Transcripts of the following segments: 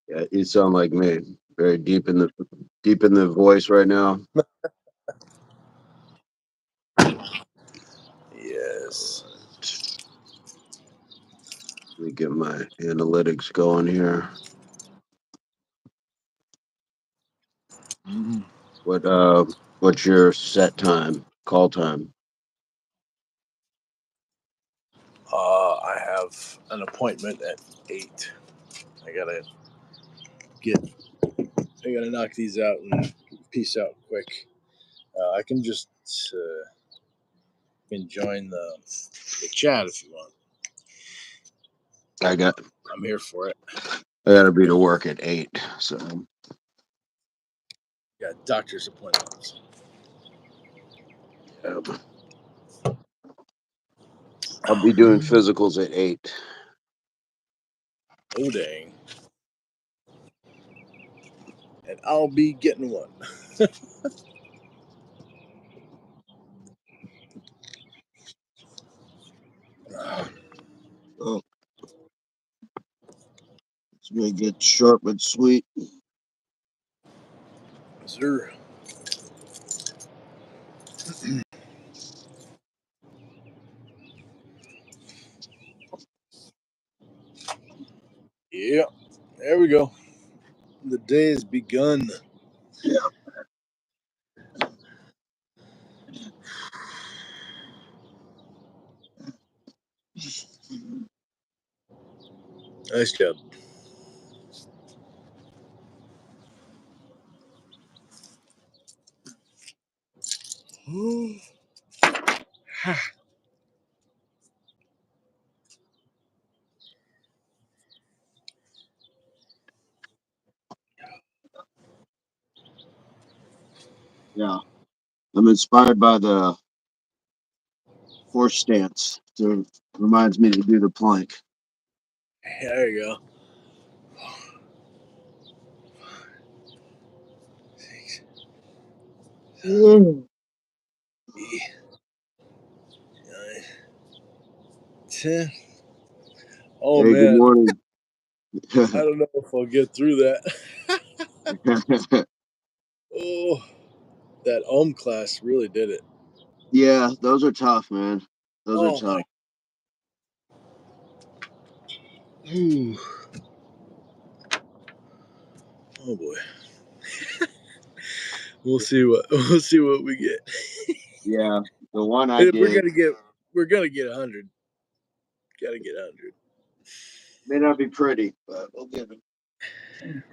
Yeah, you sound like me. Very deep in the voice right now. Yes. Let me get my analytics going here. Mm. What's your set time? Call time? I have an appointment at 8. I gotta get. I gotta knock these out and peace out quick. I can just can join the chat if you want. I got I'm here for it. I got to be to work at 8, so Got doctor's appointments. yeah. I'll be doing physicals at 8. Oh dang! And I'll be getting one. Oh, it's gonna get short but sweet. Sir. Yeah, there we go. The day has begun. Yeah. Nice job. Yeah. I'm inspired by the horse stance. It reminds me to do the plank. There you go. 6, 7, 8, 9, 10. Oh Hey, good man, morning. I don't know if I'll get through that. Oh, that class really did it. Yeah, those are tough, man. Those are Oh my. tough. Ooh. Oh boy. We'll see what we get. Yeah, the one I did We're gonna get 100. Gotta get 100. may not be pretty, but we'll get it.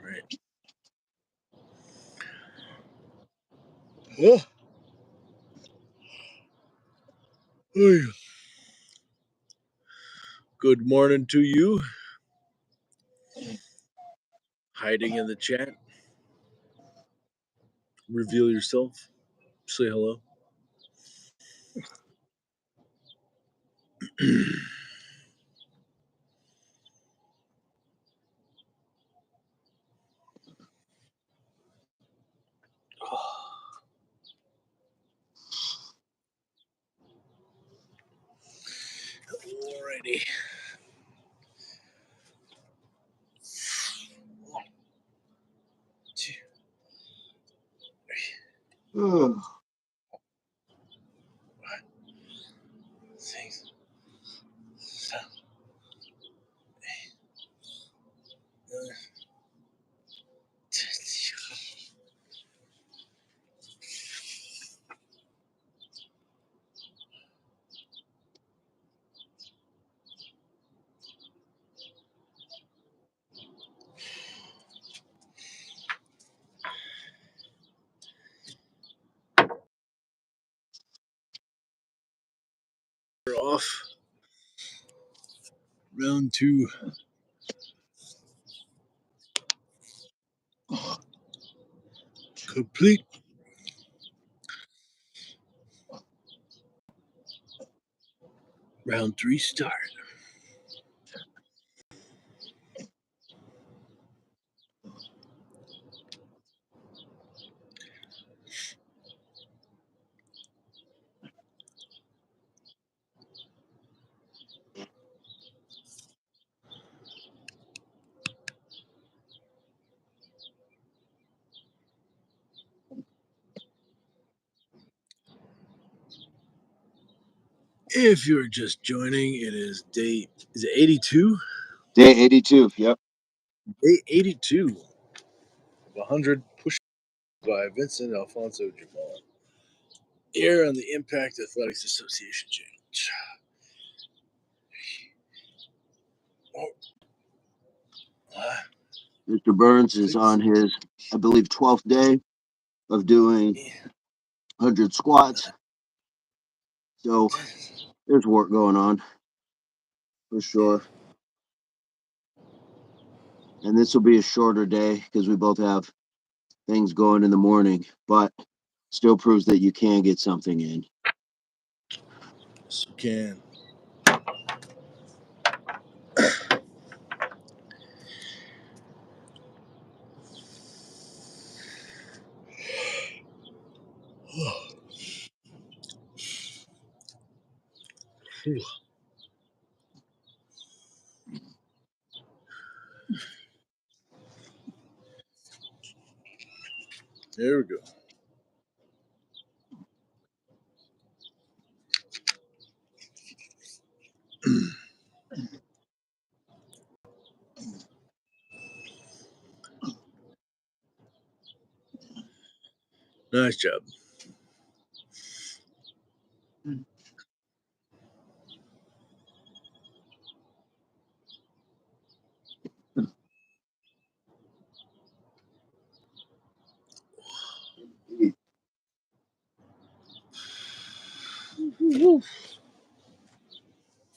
Right. Oh. Good morning to you. Hiding in the chat. Reveal yourself. Say hello. Alrighty. One, 2, 3, Oh, 5, 6, 7, 8, 9, 10. We're off. Round 2. Complete. Round 3 start. If you're just joining, it is day, is it 82? Day 82. Yep. Day 82 of 100 push by Vincent Alfonso Jamal. Here on the Impact Athletics Association channel. Mr. Burns is on his, I believe, 12th day of doing 100 squats. So there's work going on for sure. And this will be a shorter day because we both have things going in the morning, but still proves that you can get something in. Yes, you can. There we go. Nice job.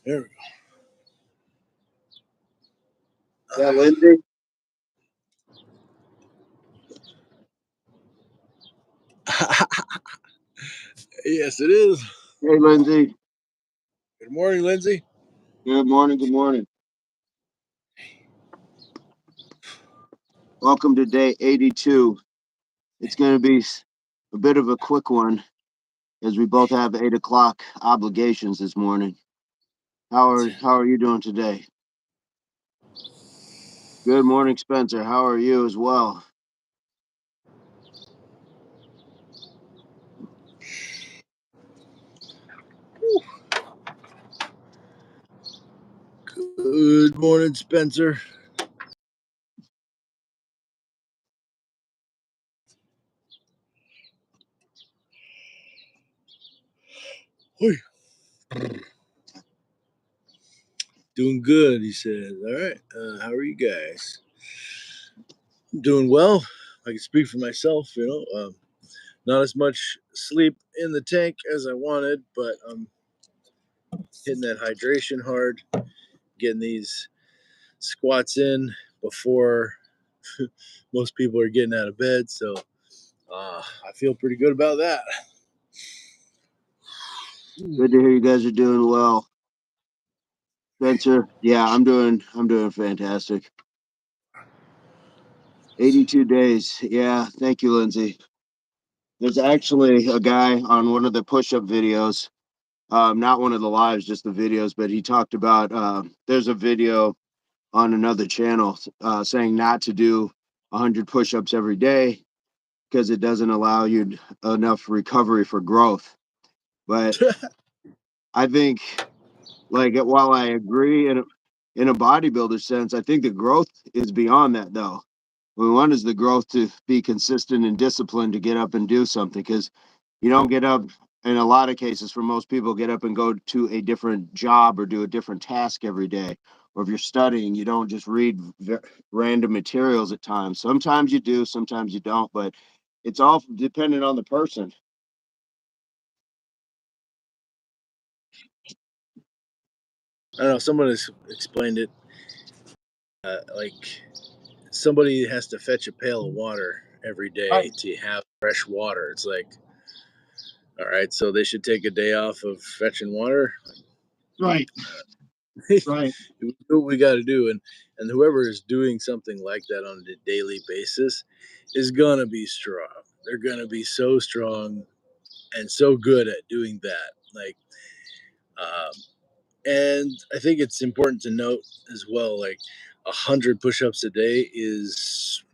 There we Yeah, Lindsay? go. Yes, it is. Hey, Lindsay. Good morning, Lindsay. Good morning. Good morning. Welcome to day 82. It's going to be a bit of a quick one as we both have 8 o'clock obligations this morning. How are you doing today? Good morning, Spencer. How are you as well? Good morning, Spencer. Hoi. Doing good, he says. All right. How are you guys? Doing well. I can speak for myself, not as much sleep in the tank as I wanted, but I'm hitting that hydration hard, getting these squats in before most people are getting out of bed. So I feel pretty good about that. Good to hear you guys are doing well. Spencer, yeah, I'm doing fantastic. 82 days. Yeah, thank you, Lindsay. There's actually a guy on one of the push-up videos, not one of the lives, just the videos, but he talked about there's a video on another channel saying not to do 100 push-ups every day because it doesn't allow you enough recovery for growth. But I think, like, while I agree in a bodybuilder sense, I think the growth is beyond that, though. One is the growth to be consistent and disciplined to get up and do something, because you don't get up in a lot of cases for most people get up and go to a different job or do a different task every day. Or if you're studying, you don't just read random materials at times. Sometimes you do, sometimes you don't, but it's all dependent on the person. I don't know. Someone has explained it like somebody has to fetch a pail of water every day to have fresh water. It's like, all right, so they should take a day off of fetching water. Right. Right. We do what we got to do, and whoever is doing something like that on a daily basis is gonna be strong. They're gonna be so strong and so good at doing that. Um, and I think it's important to note as well, like 100 push-ups a day is,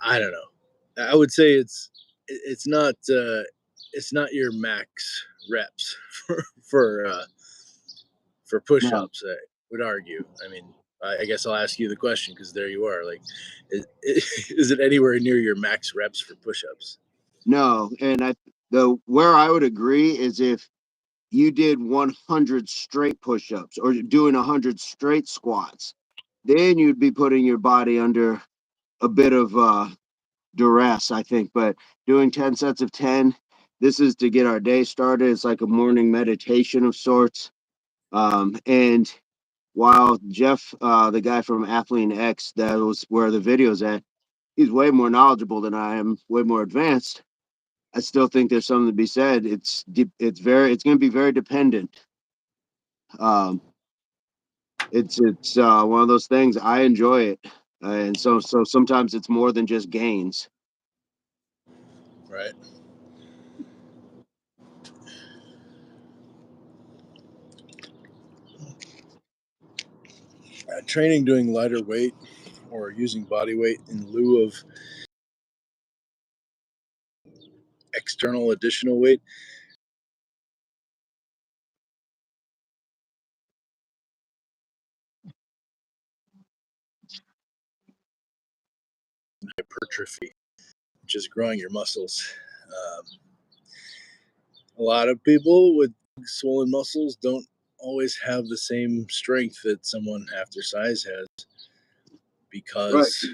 I don't know. I would say it's not your max reps for No, push-ups. I would argue. I mean, I guess I'll ask you the question because there you are. Like, is it anywhere near your max reps for push-ups? no. And the where I would agree is if you did 100 straight push-ups or doing 100 straight squats, then you'd be putting your body under a bit of duress, I think. But doing 10 sets of 10, this is to get our day started. It's like a morning meditation of sorts. And while Jeff, the guy from Athlean X, that was where the video's at, he's way more knowledgeable than I am, way more advanced. I still think there's something to be said. It's going to be very dependent. Um, it's one of those things. I enjoy it, and so sometimes it's more than just gains. Right. Training doing lighter weight or using body weight in lieu of external additional weight. Hypertrophy, which is growing your muscles. Um, a lot of people with swollen muscles don't always have the same strength that someone half their size has Right. because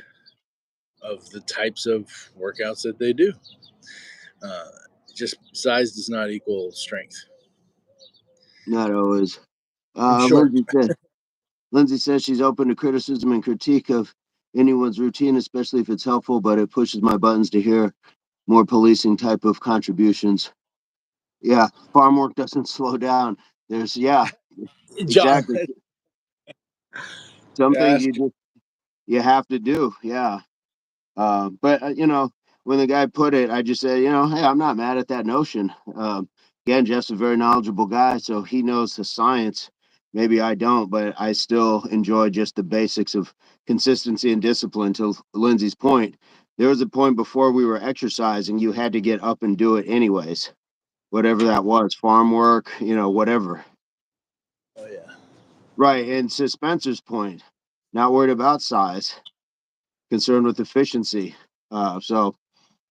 of the types of workouts that they do. Uh, just size does not equal strength. Not always. In Uh, short, Lindsay said. Lindsay says she's open to criticism and critique of anyone's routine, especially if it's helpful, but it pushes my buttons to hear more policing type of contributions. Yeah, farm work doesn't slow down. Yeah, John, exactly. Some things ask. you have to do. Yeah. But when the guy put it, I just said, hey, I'm not mad at that notion. Again, Jeff's a very knowledgeable guy, so he knows the science. Maybe I don't, but I still enjoy just the basics of consistency and discipline. To Lindsay's point, there was a point before we were exercising, you had to get up and do it anyways, whatever that was, farm work, whatever. Oh yeah. Right. And to Spencer's point, not worried about size, concerned with efficiency. So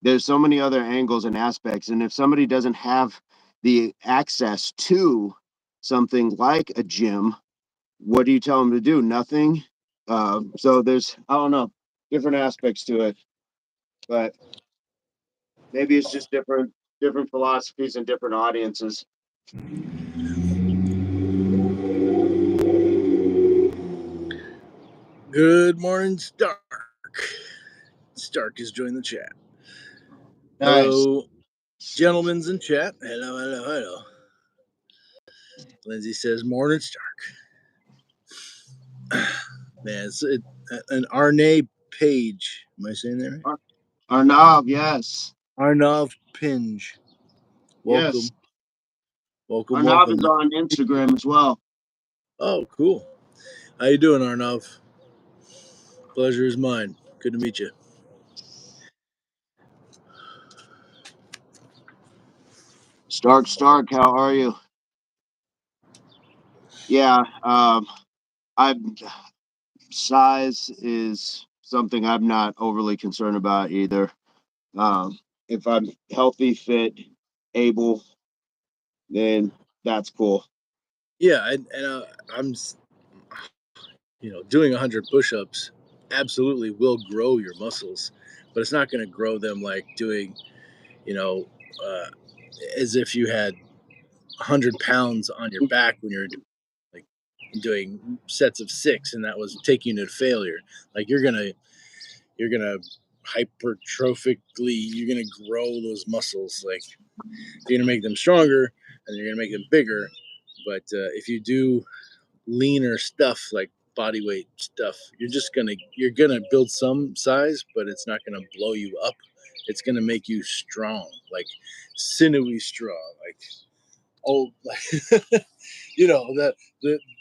there's so many other angles and aspects. And if somebody doesn't have the access to something like a gym, what do you tell them to do? Nothing. So there's, I don't know, different aspects to it, but maybe it's just different philosophies and different audiences. Good morning, Stark. Stark has joined the chat. Nice. Hello, gentlemen's in chat. Hello, hello, hello. Lindsay says, morning, Stark. Man, it's an Arne Page. Am I saying that right? Arnav, yes. Arnav Pinge. Yes. Welcome. Welcome, Arnav is welcome. on Instagram as well. Oh, cool. How you doing, Arnav? Pleasure is mine. Good to meet you. Stark, how are you? Yeah, I size is something I'm not overly concerned about either. If I'm healthy, fit, able, then that's cool. Yeah, I'm, doing 100 push-ups absolutely will grow your muscles, but it's not going to grow them like doing, you know, uh, as if you had 100 pounds on your back when you're like doing sets of 6 and that was taking you to failure. Like you're gonna hypertrophically, you're gonna grow those muscles. Like you're gonna make them stronger and you're gonna make them bigger. But if you do leaner stuff like body weight stuff, you're gonna build some size, but it's not gonna blow you up. It's gonna make you strong, like sinewy strong, like old, like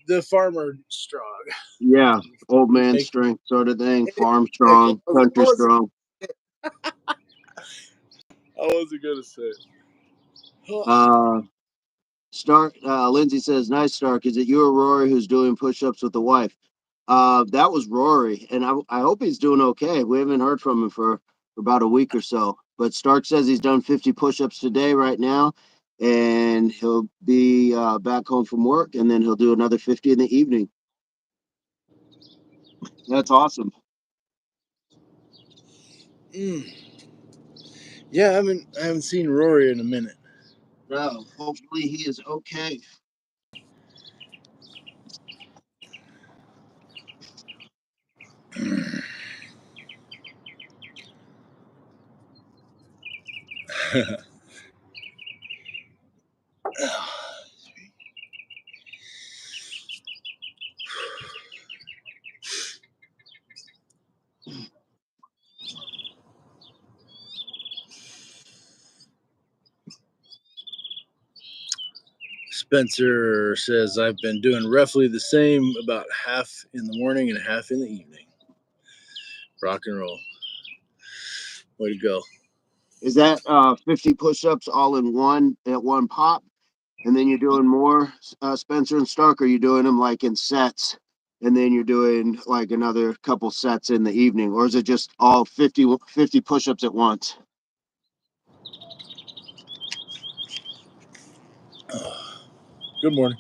the farmer strong. Yeah, old man Make strength sort of thing, farm I strong, country was strong. I wasn't gonna say. Uh, Stark, Lindsay says, nice, Stark. Is it you or Rory who's doing push-ups with the wife? That was Rory, and I hope he's doing okay. We haven't heard from him for about a week or so. But Stark says he's done 50 push-ups today right now, and he'll be back home from work, and then he'll do another 50 in the evening. That's awesome. Yeah, I haven't seen Rory in a minute. No, hopefully he is okay. Spencer says I've been doing roughly the same, about half in the morning and half in the evening. Rock and roll. Way to go. Is that 50 push-ups all in one at one pop? And then you're doing more, Spencer and Stark? Or are you doing them like in sets, and then you're doing like another couple sets in the evening? Or is it just all 50 push-ups at once? Good morning.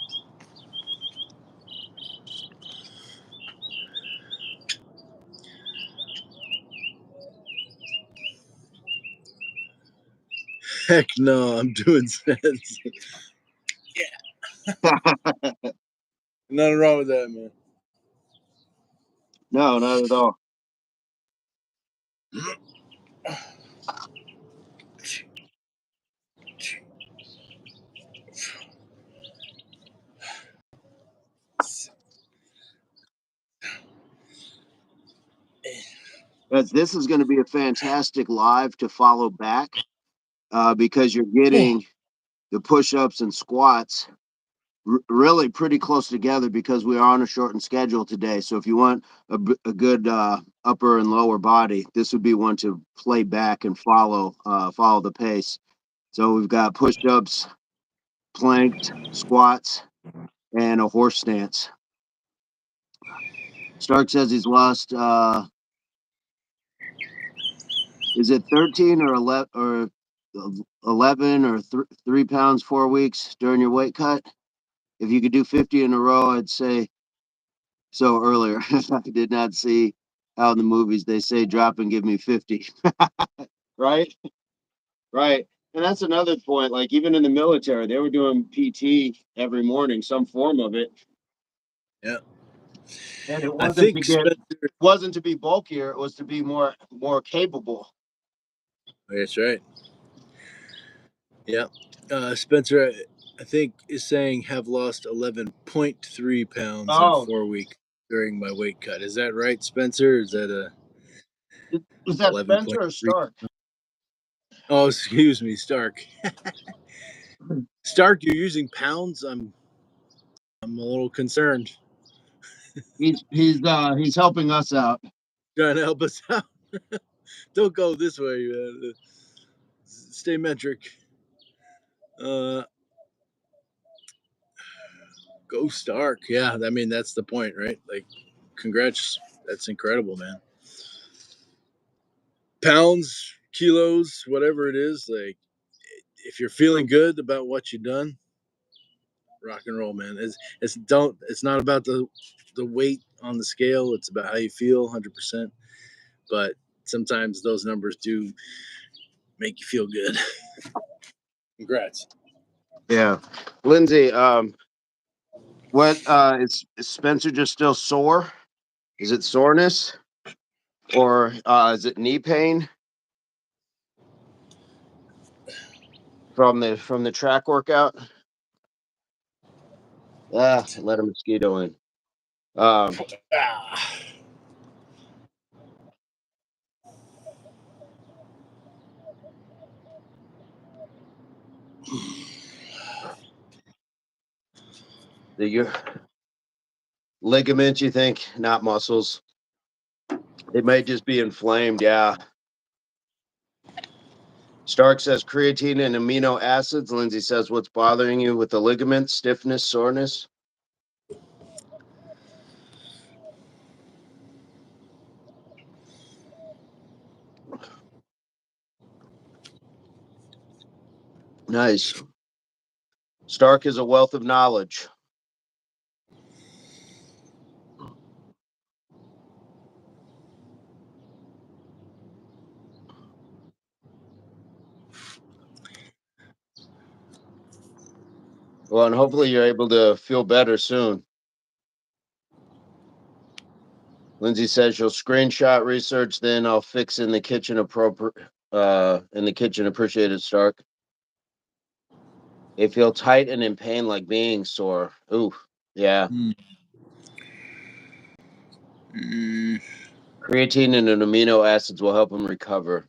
Heck no, I'm doing sets. Nothing wrong with that, man. No, not at all. But this is going to be a fantastic live to follow back, because you're getting the push-ups and squats really pretty close together, because we are on a shortened schedule today. So if you want a good upper and lower body, this would be one to play back and follow the pace. So we've got push-ups, planks, squats, and a horse stance. Stark says he's lost. Is it 13 or 11 or 3 pounds 4 weeks during your weight cut? If you could do 50 in a row, I'd say so earlier. I did not see how in the movies they say drop and give me 50. Right? Right. And that's another point. Like even in the military, they were doing PT every morning, some form of it. Yeah. And it I think Spencer. wasn't to be bulkier, it was to be more capable. That's right. Yeah. Spencer, I think, is saying have lost 11.3 pounds in Oh, 4 weeks during my weight cut. Is that right, Spencer? Is that a was that Spencer or 11.3? Stark? Oh, excuse me, Stark. Stark, you're using pounds. I'm a little concerned. He's helping us out. Trying to help us out. Don't go this way. Stay metric. Uh, Go Stark. Yeah, I mean that's the point, right? Like, congrats. That's incredible, man. Pounds, kilos, whatever it is, like if you're feeling good about what you've done, rock and roll, man. It's not about the weight on the scale. It's about how you feel, 100%. But sometimes those numbers do make you feel good. Congrats. Yeah. Lindsay, what is Spencer just still sore? Is it soreness, or is it knee pain from the track workout? Let a mosquito in. Um, Ah. your ligaments, you think, not muscles. It might just be inflamed. Yeah. Stark says creatine and amino acids. Lindsay says, what's bothering you with the ligaments, stiffness, soreness? Nice. Stark is a wealth of knowledge. Well, and hopefully you're able to feel better soon. Lindsay says she'll screenshot research, then I'll fix in the kitchen in the kitchen. Appreciate it, Stark. They feel tight and in pain like being sore. Ooh, yeah. Mm. Creatine and amino acids will help them recover.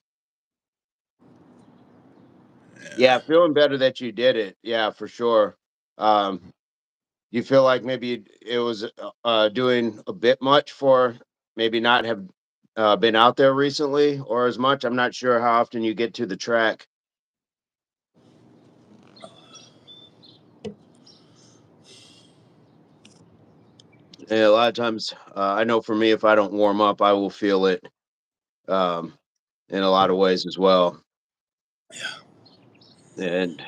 Yeah, feeling better that you did it. Yeah, for sure. Um, you feel like maybe it was doing a bit much for maybe not have been out there recently or as much. I'm not sure how often you get to the track. And a lot of times, I know for me, if I don't warm up, I will feel it um, in a lot of ways as well. And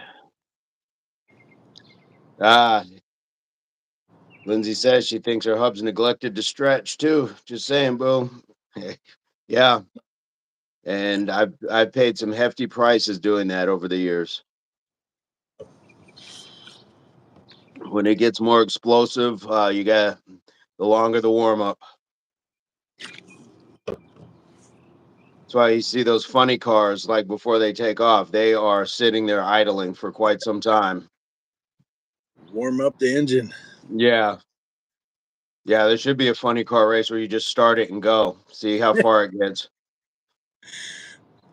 ah, Lindsay says she thinks her hub's neglected to stretch too. Just saying, boo. Yeah, and I've paid some hefty prices doing that over the years. When it gets more explosive, you got the longer the warm up. That's why you see those funny cars like before they take off, they are sitting there idling for quite some time. Warm up the engine. Yeah. Yeah, there should be a funny car race where you just start it and go, see how far it gets.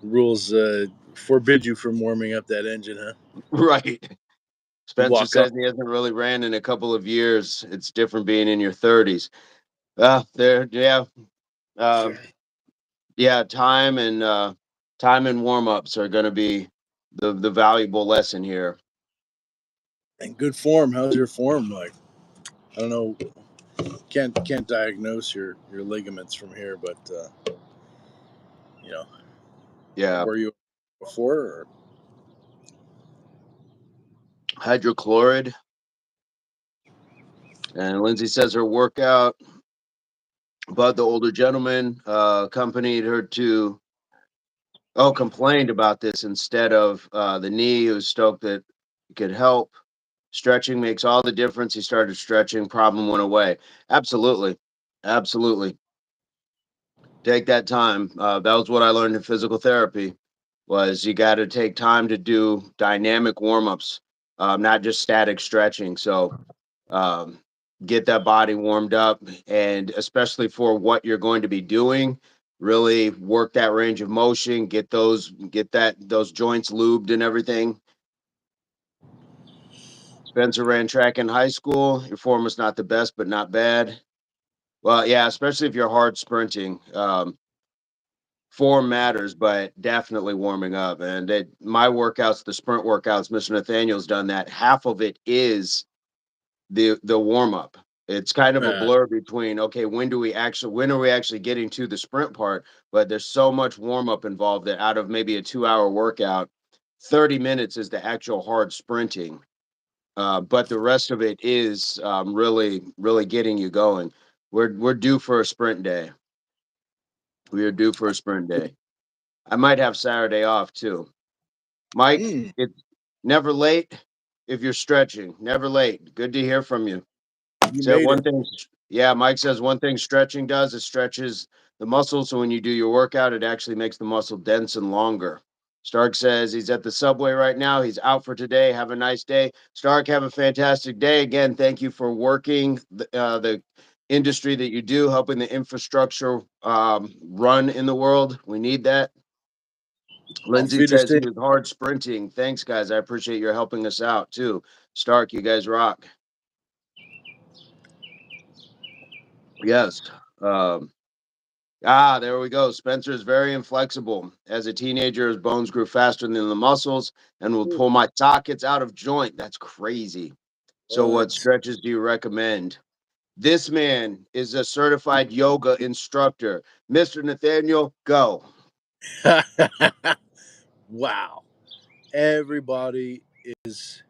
Rules forbid you from warming up that engine, huh? Right. You Spencer walk up. says he hasn't really ran in a couple of years. It's different being in your 30s. There, yeah, uh, Sorry. yeah. Time and warm ups are going to be the valuable lesson here. And good form. How's your form like? I don't know. Can't diagnose your ligaments from here, but you know, Yeah, were you before? Or? hydrochloride. And Lindsay says her workout, but the older gentleman accompanied her to complained about this instead of the knee. He was stoked that it could help. Stretching makes all the difference. He started stretching, problem went away. Absolutely. Absolutely. Take that time. That was what I learned in physical therapy was you got to take time to do dynamic warm-ups, not just static stretching. So um, get that body warmed up, and especially for what you're going to be doing, really work that range of motion, get those joints lubed and everything. Spencer ran track in high school. Your form was not the best, but not bad. Well, yeah, especially if you're hard sprinting. Form matters, but definitely warming up. And my workouts, the sprint workouts, Mr. Nathaniel's done that. Half of it is the warm up. It's kind of a blur between okay, when are we actually getting to the sprint part? But there's so much warm up involved that out of maybe a 2 hour workout, 30 minutes is the actual hard sprinting. But the rest of it is really getting you going. We're due for a sprint day. We are due for a sprint day. I might have Saturday off too. Mike, Mm, it's never late if you're stretching. Never late. Good to hear from you. you So made one it. thing, yeah, Mike says one thing stretching does is stretches the muscle. So when you do your workout, it actually makes the muscle dense and longer. Stark says he's at the subway right now. He's out for today. Have a nice day. Stark, have a fantastic day. Again, thank you for working the industry that you do, helping the infrastructure run in the world. We need that. Auf Lindsay says he Wiedersehen. was hard sprinting. Thanks, guys. I appreciate your helping us out too. Stark, you guys rock. Yes. Um, Ah, there we go. Spencer is very inflexible. As a teenager, his bones grew faster than the muscles and will pull my sockets out of joint. That's crazy. So, what What? stretches do you recommend? This man is a certified yoga instructor. Mr. Nathaniel, go. Wow. Everybody is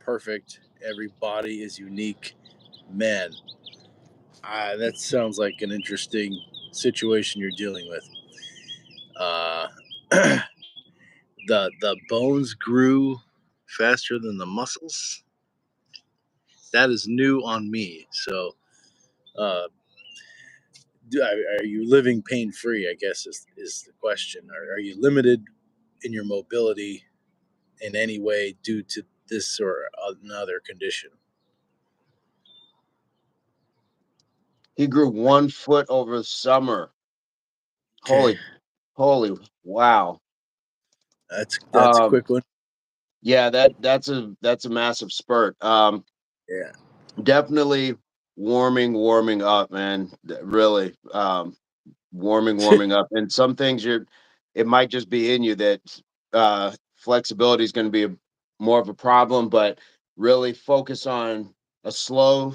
perfect. Everybody is unique. Man, that sounds like an interesting situation you're dealing with. Uh, the bones grew faster than the muscles. That is new on me. So, uh, are you living pain free? I guess is the question. Are you limited in your mobility in any way due to this or another condition? He grew 1 foot over the summer. Okay, Holy, holy, wow. that's a Um, quick one. yeah, that's a massive spurt. Yeah. Definitely warming up, man. Really. Warming up. And some things it might just be in you that flexibility is going to be more of a problem, but really focus on a slow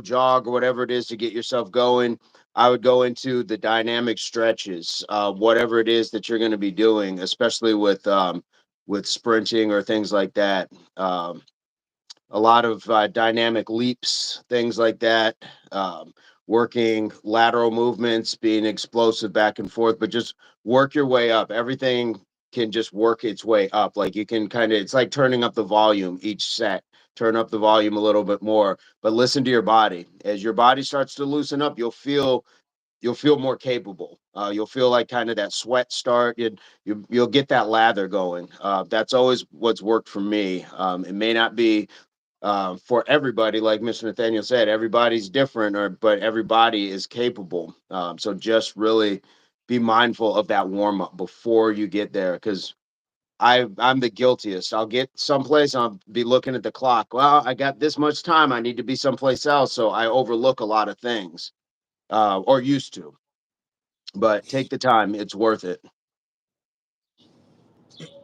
jog or whatever it is to get yourself going. I would go into the dynamic stretches, whatever it is that you're going to be doing, especially with sprinting or things like that. A lot of dynamic leaps, things like that. Um, Working lateral movements, being explosive back and forth, but just work your way up. Everything can just work its way up. Like you can kind of, it's like turning up the volume each set. Turn up the volume a little bit more, but listen to your body. As your body starts to loosen up, you'll feel more capable. You'll feel like kind of that sweat start. You'll get that lather going. That's always what's worked for me. It may not be for everybody, like Mr. Nathaniel said, everybody's different, but everybody is capable. So just really be mindful of that warm up before you get there, because I'm the guiltiest. I'll get someplace, I'll be looking at the clock. Well, I got this much time. I need to be someplace else, so I overlook a lot of things, or used to. But take the time; it's worth it.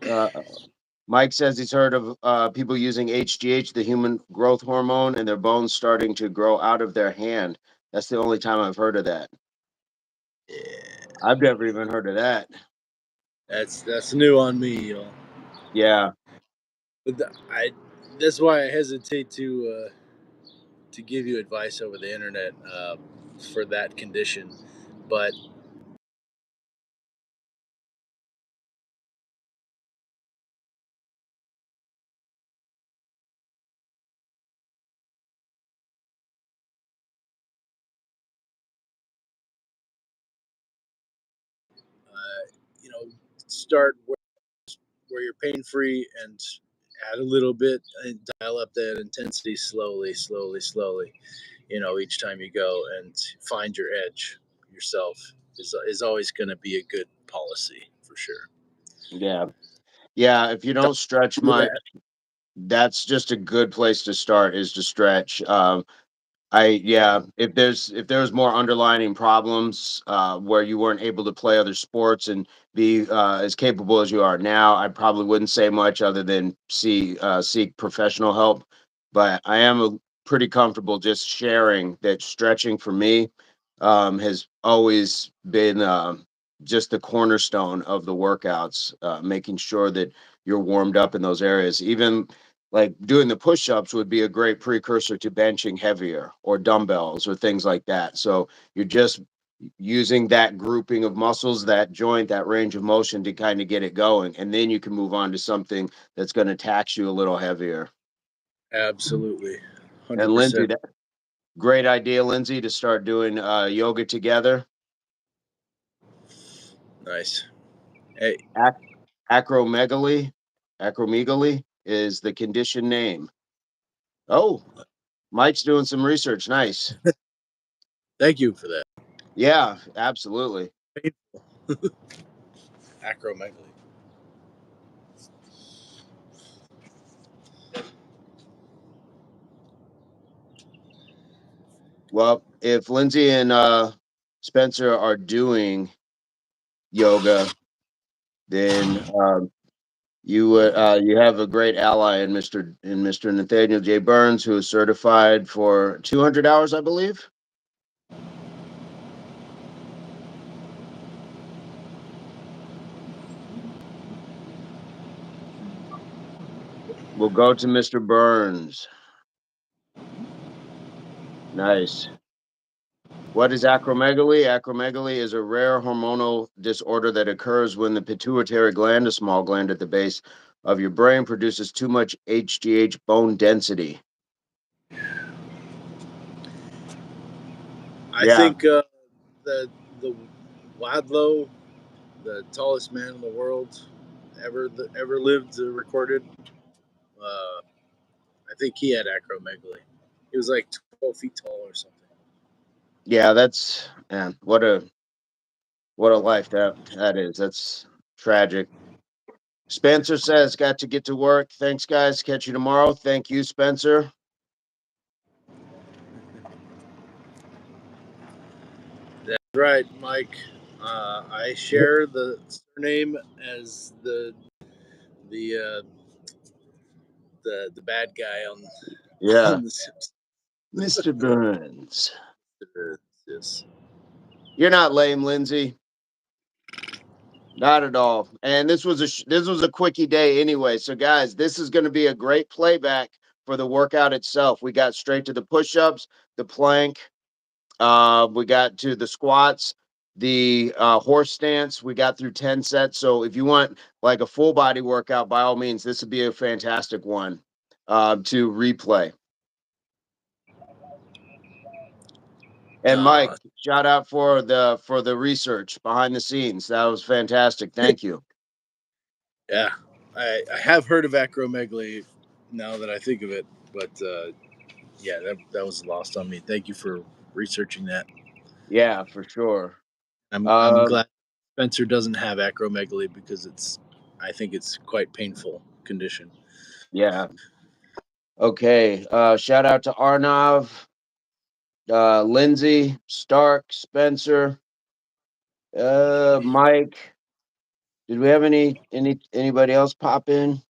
Uh, Mike says he's heard of people using HGH, the human growth hormone, and their bones starting to grow out of their hand. That's the only time I've heard of that. Yeah, I've never even heard of that. that's new on me, Yeah, but that's why I hesitate to give you advice over the internet for that condition. But you know, start where you're pain free and add a little bit and dial up that intensity slowly, slowly, slowly. Each time you go and find your edge yourself is always going to be a good policy for sure. yeah, yeah. If you don't stretch Do much, that. that's just a good place to start. Is to stretch. Yeah, if there's more underlining problems where you weren't able to play other sports and be as capable as you are now, I probably wouldn't say much other than seek professional help. But I am pretty comfortable just sharing that stretching for me has always been just the cornerstone of the workouts, making sure that you're warmed up in those areas. Even like doing the push-ups would be a great precursor to benching heavier or dumbbells or things like that. So you're just using that grouping of muscles, that joint, that range of motion to kind of get it going, and then you can move on to something that's going to tax you a little heavier. Absolutely, And Lindsay, 100%. that great idea, Lindsay, to start doing yoga together. Nice. Hey, Ac- acromegaly, acromegaly is the condition name. Oh, Mike's doing some research. Nice. thank you for that. Yeah, absolutely. Acromegaly. Well, if Lindsay and Spencer, are doing yoga, then you have a great ally in Mr. Nathaniel J Burns, who is certified for 200 hours, I believe. We'll go to Mr. Burns. Nice. What is acromegaly? Acromegaly is a rare hormonal disorder that occurs when the pituitary gland, a small gland at the base of your brain, produces too much HGH bone density. I Yeah, think the Wadlow, the tallest man in the world ever lived, recorded. I think he had acromegaly. He was like 12 feet tall or something. yeah, that's man, what a life that is. That's tragic. Spencer says, got to get to work. Thanks, guys. Catch you tomorrow. Thank you, Spencer. That's right, Mike. I share the surname as the the bad guy Yeah, on the Simpsons. Mr. Burns. Yes. You're not lame, Lindsay. Not at all. And this was a quickie day anyway. So guys, this is going to be a great playback for the workout itself. We got straight to the push-ups, the plank, we got to the squats, the horse stance. We got through 10 sets. So if you want like a full body workout, by all means, this would be a fantastic one to replay. And Mike, Uh, shout out for the research behind the scenes. That was fantastic. Thank you. yeah, I have heard of acromegaly now that I think of it, but yeah, that was lost on me. Thank you for researching that. Yeah, for sure. I'm Um, glad Spencer doesn't have acromegaly because I think it's quite painful condition. yeah. Okay. Shout out to Arnav, Lindsay, Stark, Spencer, Mike. Did we have anybody else pop in?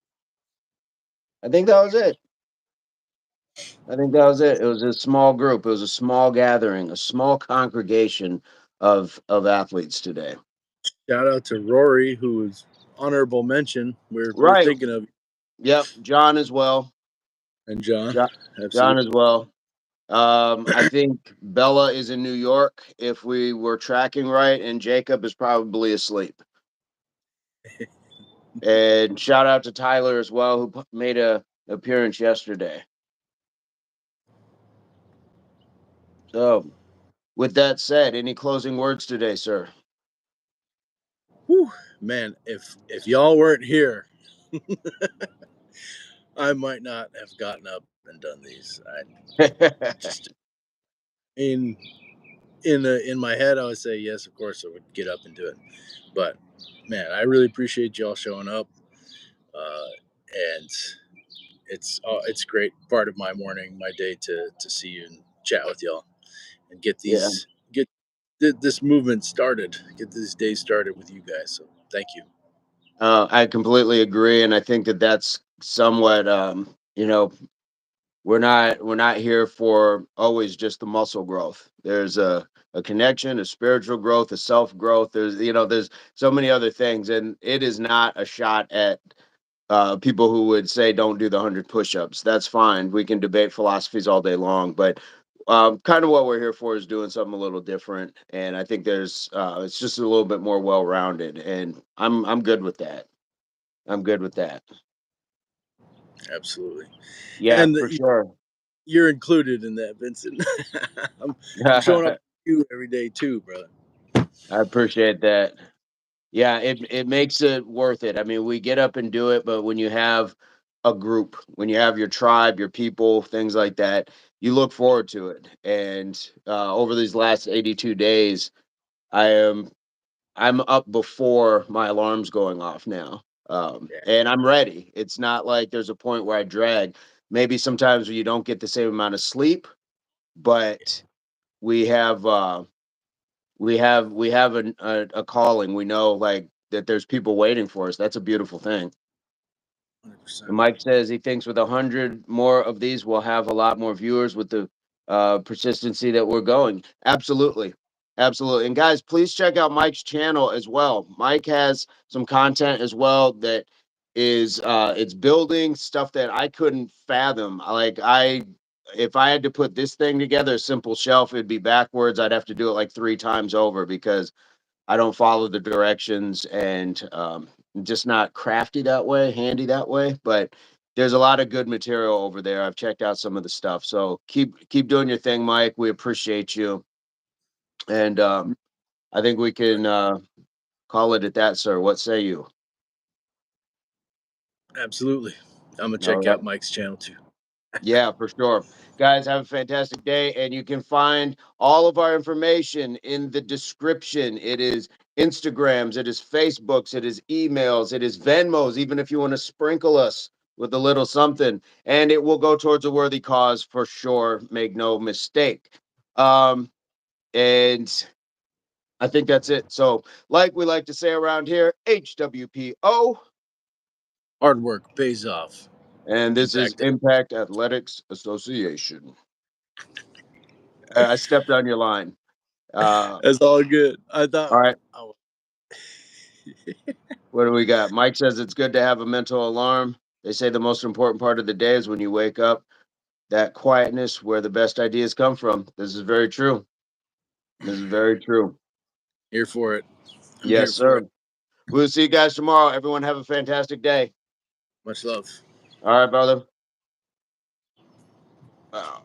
I think that was it. I think that was it. It was a small group. It was a small gathering, a small congregation of athletes today. Shout out to Rory, who was honorable mention. We're Right. thinking of, Yep. John as well. and John, John, John absolutely. as well. I think Bella is in New York if we were tracking right, and Jacob is probably asleep. And shout out to Tyler as well, who made a appearance yesterday. So, with that said, any closing words today, sir? Whew, man, if y'all weren't here, I might not have gotten up and done these. I just in in my head, I would say yes, of course, I would get up and do it. But man, I really appreciate y'all showing up, uh, and it's great part of my morning, my day to see you and chat with y'all and Yeah, get this movement started, get this day started with you guys. So thank you. I completely agree, and I think that that's somewhat, we're not here for always just the muscle growth. There's a connection, a spiritual growth, a self growth. There's so many other things, and it is not a shot at people who would say don't do the 100 push-ups. That's fine. We can debate philosophies all day long, but kind of what we're here for is doing something a little different. And I think there's it's just a little bit more well-rounded, and I'm good with that. I'm good with that. Absolutely, Yeah, and for sure. you're included in that, Vincent. I'm showing up I for you every day too, brother. appreciate that. Yeah, it makes it worth it. I mean, we get up and do it, but when you have a group, when you have your tribe, your people, things like that, you look forward to it. And over these last 82 days, I am I'm up before my alarm's going off now. Yeah, And I'm ready. It's not like there's a point where I drag. Maybe sometimes you don't get the same amount of sleep, but we have we have a calling. We know like that there's people waiting for us. That's a beautiful thing. 100%. And Mike says he thinks with 100 more of these, we'll have a lot more viewers with the persistency that we're going. Absolutely. Absolutely. And guys, please check out Mike's channel as well. Mike has some content as well that is it's building stuff that I couldn't fathom. If I had to put this thing together, a simple shelf, it'd be backwards. I'd have to do it like 3 times over because I don't follow the directions and just not crafty that way, handy that way. But there's a lot of good material over there. I've checked out some of the stuff. So keep doing your thing, Mike. We appreciate you. And I think we can call it at that, sir. What say you? Absolutely. I'm gonna All check right. out Mike's channel too. Yeah, for sure. Guys, have a fantastic day. And you can find all of our information in the description. It is Instagrams, it is Facebooks, it is emails, it is Venmos, even if you want to sprinkle us with a little something. And it will go towards a worthy cause for sure. Make no mistake. And I think that's it. So, like we like to say around here, HWPO. Hard work pays off. And this is Impact. Impact Athletics Association. I stepped on your line. Uh, That's all good. I thought. all right. Oh, What do we got? Mike says it's good to have a mental alarm. They say the most important part of the day is when you wake up, that quietness where the best ideas come from. This is very true. This is very true. here for it. I'm Yes, here for it. sir. We'll see you guys tomorrow. Everyone have a fantastic day. Much love. All right, brother. Wow.